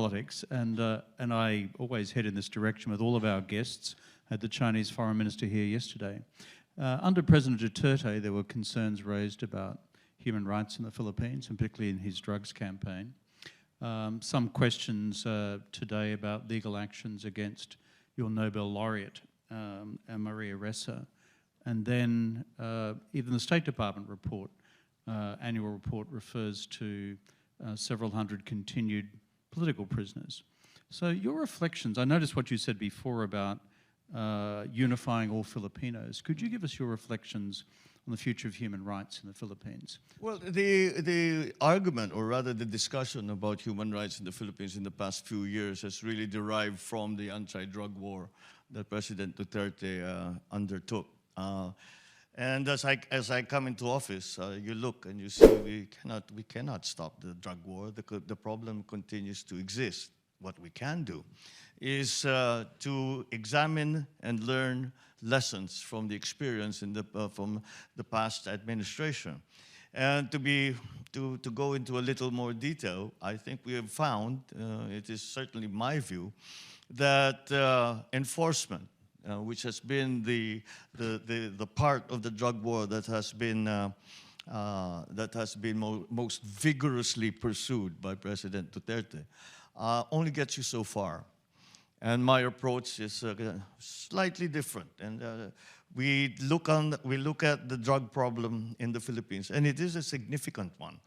politics, and I always head in this direction with all of our guests. I had the Chinese Foreign Minister here yesterday. Under President Duterte, there were concerns raised about human rights in the Philippines, and particularly in his drugs campaign. Some questions today about legal actions against your Nobel laureate, Maria Ressa. And then even the State Department report, annual report, refers to several hundred continued political prisoners. So your reflections, I noticed what you said before about unifying all Filipinos. Could you give us your reflections on the future of human rights in the Philippines? Well, the argument, or rather the discussion about human rights in the Philippines in the past few years has really derived from the anti-drug war that President Duterte undertook. And as I come into office, you look and you see we cannot stop the drug war. The problem continues to exist. What we can do is to examine and learn lessons from the experience from the past administration. And to go into a little more detail, I think we have found, it is certainly my view, that enforcement, which has been the part of the drug war that has been most vigorously pursued by President Duterte, only gets you so far. And my approach is slightly different. And we look at the drug problem in the Philippines, and it is a significant one.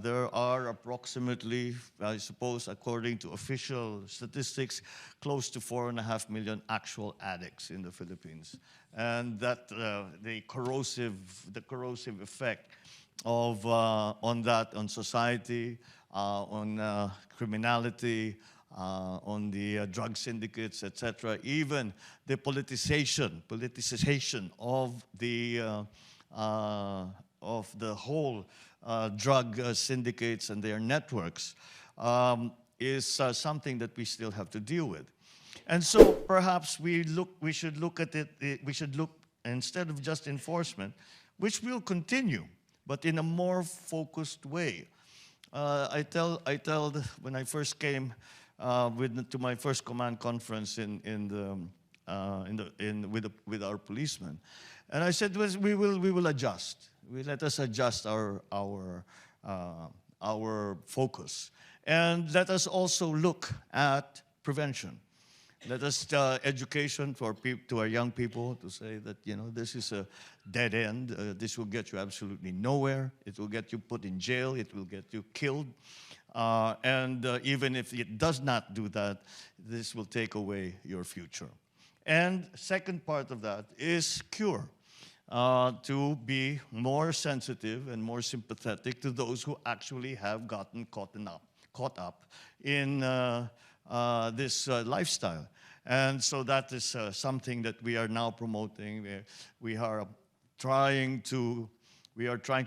There are approximately, I suppose, according to official statistics, close to 4.5 million actual addicts in the Philippines. And that the corrosive effect of on society, on criminality, on the drug syndicates, etc., even the politicization of the whole drug syndicates and their networks is something that we still have to deal with. And so perhaps we should look at it, we should look, instead of just enforcement, which will continue, but in a more focused way. I tell when I first came to my first command conference with our policemen, and I said, we will adjust. Let us adjust our focus, and let us also look at prevention. Let us education to our young people, to say that, you know, this is a dead end. This will get you absolutely nowhere. It will get you put in jail. It will get you killed. And even if it does not do that, this will take away your future. And second part of that is cure. To be more sensitive and more sympathetic to those who actually have gotten caught up in this lifestyle. And so that is something that we are now promoting. We are trying to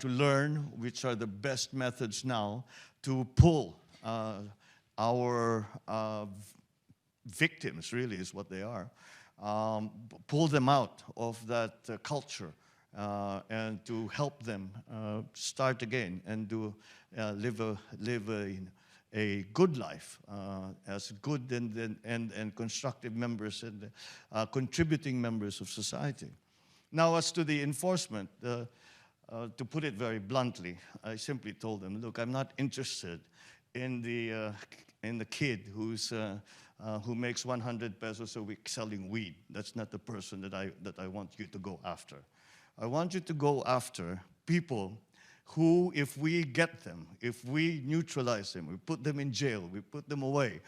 learn which are the best methods now to pull our victims, really is what they are, pull them out of that culture and to help them start again and to live a good life as good and constructive members and contributing members of society. Now, as to the enforcement, to put it very bluntly, I simply told them, look, I'm not interested in the kid who makes 100 pesos a week selling weed. That's not the person that I want you to go after. I want you to go after people who, if we get them, if we neutralize them, we put them in jail, we put them away,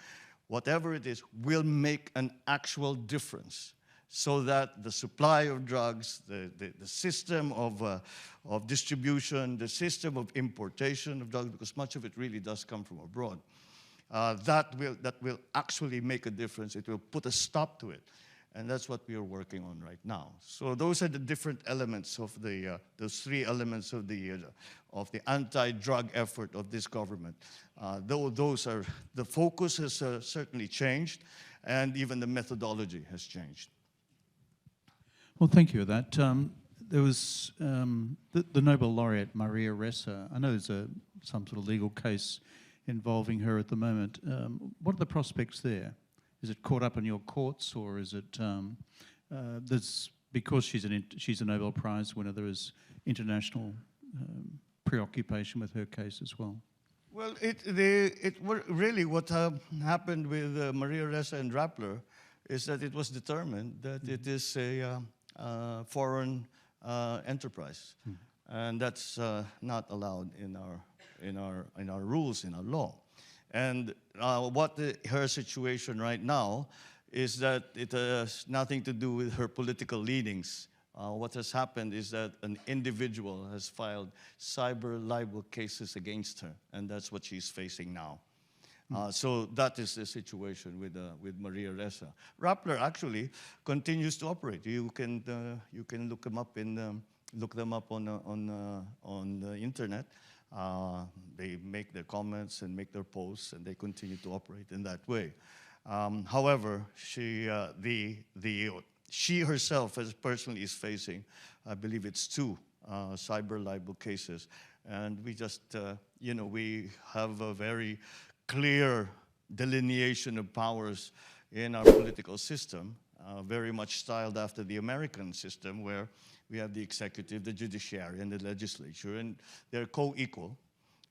whatever it is, will make an actual difference, so that the supply of drugs, the system of distribution, the system of importation of drugs, because much of it really does come from abroad, that will actually make a difference. It will put a stop to it. And that's what we are working on right now. So those are the different elements of those three elements of the anti-drug effort of this government. Those are, the focus has certainly changed, and even the methodology has changed. Well, thank you for that. There was the Nobel laureate, Maria Ressa. I know there's some sort of legal case involving her at the moment. What are the prospects there? Is it caught up in your courts, or is it because she's a Nobel Prize winner, there is international preoccupation with her case as well? Well, really what happened with Maria Ressa and Rappler is that it was determined that it is a foreign enterprise, and that's not allowed in our rules, in our law. And her situation right now is that it has nothing to do with her political leanings. What has happened is that an individual has filed cyber libel cases against her, and that's what she's facing now. So that is the situation with Maria Ressa. Rappler actually continues to operate. You can look them up on the internet. They make their comments and make their posts, and they continue to operate in that way. However, she herself personally is facing, I believe it's 2 cyber libel cases, and we just, we have a very clear delineation of powers in our political system, very much styled after the American system, where we have the executive, the judiciary, and the legislature, and they're co-equal.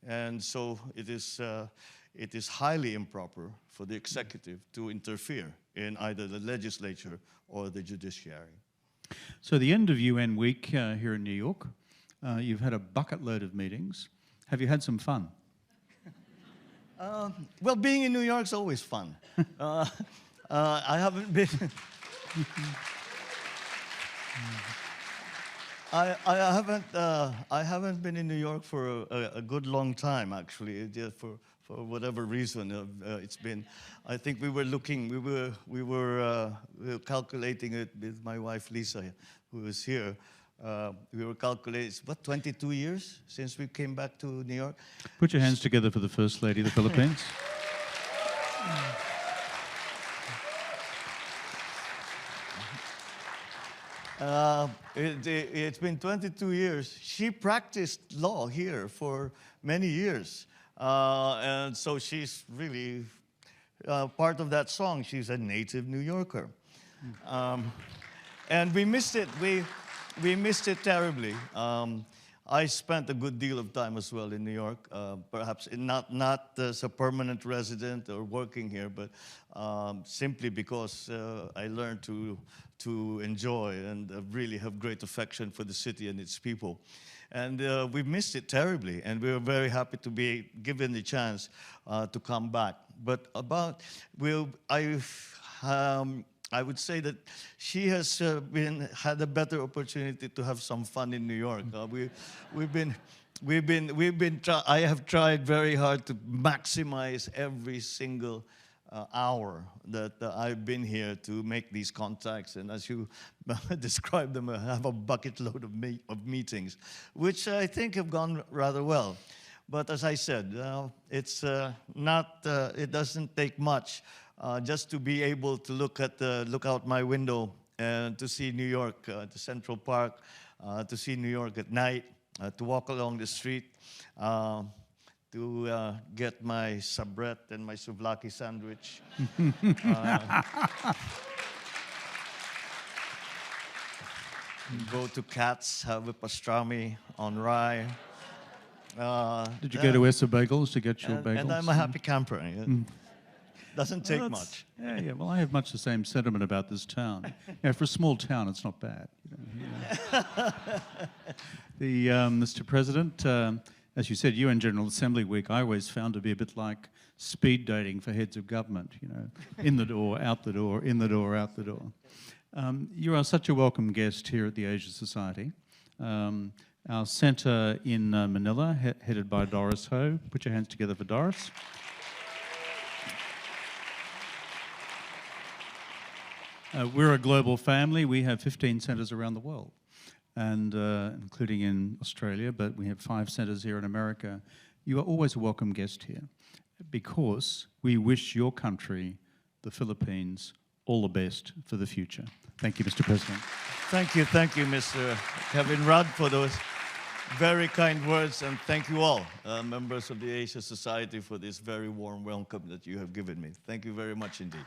And so it is highly improper for the executive to interfere in either the legislature or the judiciary. So the end of UN week here in New York, you've had a bucket load of meetings. Have you had some fun? Well, being in New York is always fun. I haven't been... I haven't been in New York for a good long time, actually. For whatever reason, it's been. I think we were calculating it with my wife Lisa, who is here. We were calculating, what, 22 years since we came back to New York? Put your hands together for the First Lady of the Philippines. It's been 22 years. She practiced law here for many years. And so she's really part of that song. She's a native New Yorker. And we missed it. We missed it terribly. I spent a good deal of time as well in New York, perhaps not as a permanent resident or working here, but simply because I learned to enjoy and really have great affection for the city and its people. And we missed it terribly, and we were very happy to be given the chance to come back. But I would say that she has had a better opportunity to have some fun in New York. I have tried very hard to maximize every single hour that I've been here to make these contacts, and as you described them, I have a bucket load of meetings, which I think have gone rather well. But as I said, it's it doesn't take much just to be able to look out my window and to see New York, the Central Park, to see New York at night, to walk along the street, to get my sabrette and my souvlaki sandwich. Go to Katz, have a pastrami on rye. Did you go to Essa Bagels to get your bagels? And I'm a happy camper. Doesn't take much. Yeah. Well, I have much the same sentiment about this town. For a small town, it's not bad. Mr. President, as you said, UN General Assembly Week, I always found to be a bit like speed dating for heads of government. In the door, out the door, in the door, out the door. You are such a welcome guest here at the Asia Society. Our centre in Manila, headed by Doris Ho. Put your hands together for Doris. We're a global family. We have 15 centres around the world, and including in Australia, but we have 5 centres here in America. You are always a welcome guest here because we wish your country, the Philippines, all the best for the future. Thank you, Mr. President. Thank you, Mr. Kevin Rudd, for those Very kind words, and thank you all, members of the Asia Society, for this very warm welcome that you have given me. Thank you very much indeed.